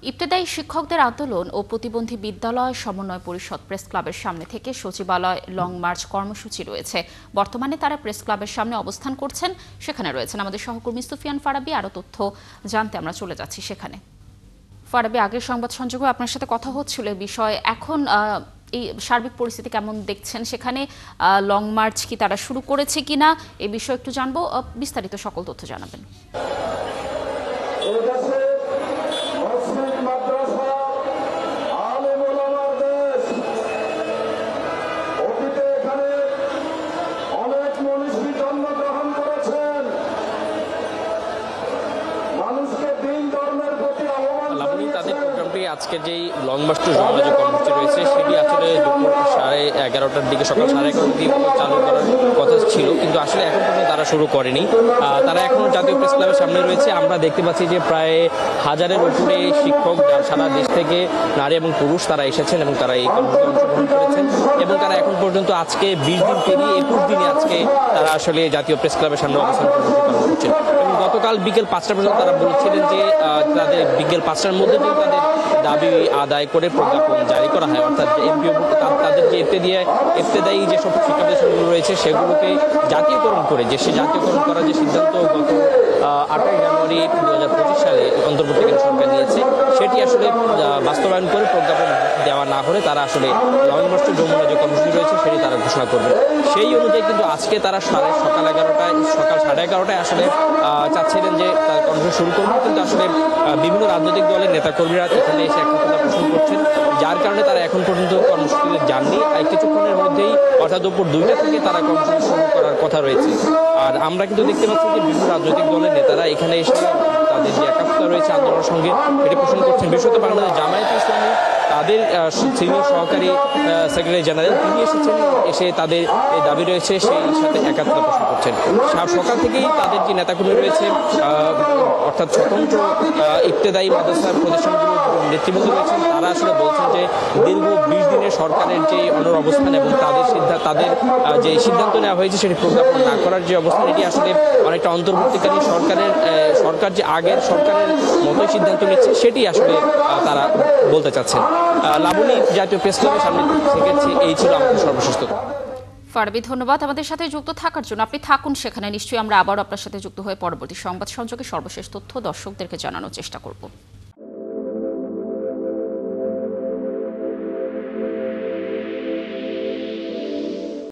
ইবতেদায়ী শিক্ষকদের আন্দোলন ও প্রতিবন্ধী বিদ্যালয় সমন্বয় পরিষদ প্রেস ক্লাবের সামনে থেকে সচিবালয় লং মার্চ কর্মসূচি রয়েছে। বর্তমানে তারা প্রেস ক্লাবের সামনে অবস্থান করছেন। সেখানে রয়েছেন আমাদের সহকর্মী সুফিয়ান ফারাবী। আরও তথ্য জানতে আমরা চলে যাচ্ছি সেখানে। ফারাবী, আগের সংবাদ সংযোগে আপনার সাথে কথা হচ্ছিল এই বিষয়ে। এখন এই সার্বিক পরিস্থিতি কেমন দেখছেন সেখানে? লং মার্চ কি তারা শুরু করেছে কিনা এই বিষয়ে একটু জানবো। বিস্তারিত সকল তথ্য জানাবেন। তাদের প্রোগ্রামটি আজকের যেই লং মার্চ টু যমুনা যে কর্মসূচি রয়েছে সেটি আসলে দুপুর 11:30টার দিকে, সকাল 11:30টার দিকে চালু করার কথা ছিল, কিন্তু আসলে এখন পর্যন্ত তারা শুরু করেনি। তারা এখনও জাতীয় প্রেস ক্লাবের সামনে রয়েছে। আমরা দেখতে পাচ্ছি যে প্রায় হাজারের উপরে শিক্ষক সারা দেশ থেকে নারী এবং পুরুষ তারা এসেছেন এবং তারা এই কর্মসূচিতে অংশগ্রহণ করেছেন এবং তারা এখন পর্যন্ত আজকে 20 দিন পেরিয়ে 21 দিনে আজকে তারা আসলে জাতীয় প্রেস ক্লাবের সামনে অবস্থান কর্মসূচি করছেন। এবং গতকাল বিকেল 5টা পর্যন্ত তারা বলছিলেন যে তাদের বিকেল 5টার মধ্যে তাদের দাবি আদায় করে প্রজ্ঞাপন জারি করা হয়, অর্থাৎ তাদের যে ইবতেদায়ী যেসব শিক্ষা প্রতিষ্ঠানগুলো রয়েছে সেগুলোকে জাতীয়করণ করে সে জাতীয়করণ করার যে সিদ্ধান্ত গত 8ই জানুয়ারি 2025 সালে অন্তর্বর্তীকালীন সরকার নিয়েছে সেটি আসলে বাস্তবায়ন করে প্রজ্ঞাপন দেওয়া না হলে তারা আসলে লং মার্চ টু যমুনা যে কর্মসূচি রয়েছে সেটি তারা ঘোষণা করবে। সেই অনুযায়ী কিন্তু আজকে তারা সকাল 11:30টায় আসলে চাচ্ছিলেন যে তারা কর্মসূচি শুরু করবে, কিন্তু আসলে বিভিন্ন রাজনৈতিক দলের নেতাকর্মীরা এখানে এসে একত্রতা পোষণ করছেন, যার কারণে তারা এখন পর্যন্ত কর্মসূচিতে যাননি। কিছুক্ষণের মধ্যেই অর্থাৎ দুপুর 2টা থেকে তারা কর্মসূচি শুরু করার কথা রয়েছে। আর আমরা কিন্তু দেখতে পাচ্ছি যে বিভিন্ন রাজনৈতিক দলের নেতারা এখানে এসে তাদের যে একাত্মতা রয়েছে আন্দোলনের সঙ্গে এটি পোষণ করছেন। বিশেষত বাংলাদেশ জামায়াতে ইসলামী তাদের সিনিয়র সহকারী সেক্রেটারি জেনারেল তিনি এসে তাদের এই দাবি রয়েছে সেই সাথে একাত্মতা পোষণ করছেন। সকাল থেকেই তাদের যে নেতাকর্মী রয়েছে অর্থাৎ স্বতন্ত্র ইবতেদায়ী মাদ্রাসা প্রতিষ্ঠানগুলোর নেতৃবৃন্দ রয়েছেন তারা আসলে বলছেন যে দীর্ঘ 20 দিনের সরকারের যে অনড় অবস্থান এবং তাদের যে সিদ্ধান্ত নেওয়া হয়েছে সেটি প্রজ্ঞাপন না করার যে অবস্থান এটি আসলে অনেকটা অন্তর্বর্তীকালীন সরকার যে আগের সরকারের মতোই সিদ্ধান্ত নিচ্ছে সেটি আসলে তারা বলতে চাচ্ছেন। লাবণী, জাতীয় প্রেস ক্লাবের সামনে থেকে এই ছিল আমাদের সর্বশেষ। ফারাবী, ধন্যবাদ আমাদের সাথে যুক্ত থাকার জন্য। আপনি থাকুন সেখানে, নিশ্চয়ই আমরা আবারও আপনার সাথে যুক্ত হয়ে পরবর্তী সংবাদ সংযোগে সর্বশেষ তথ্য দর্শকদেরকে জানানোর চেষ্টা করব।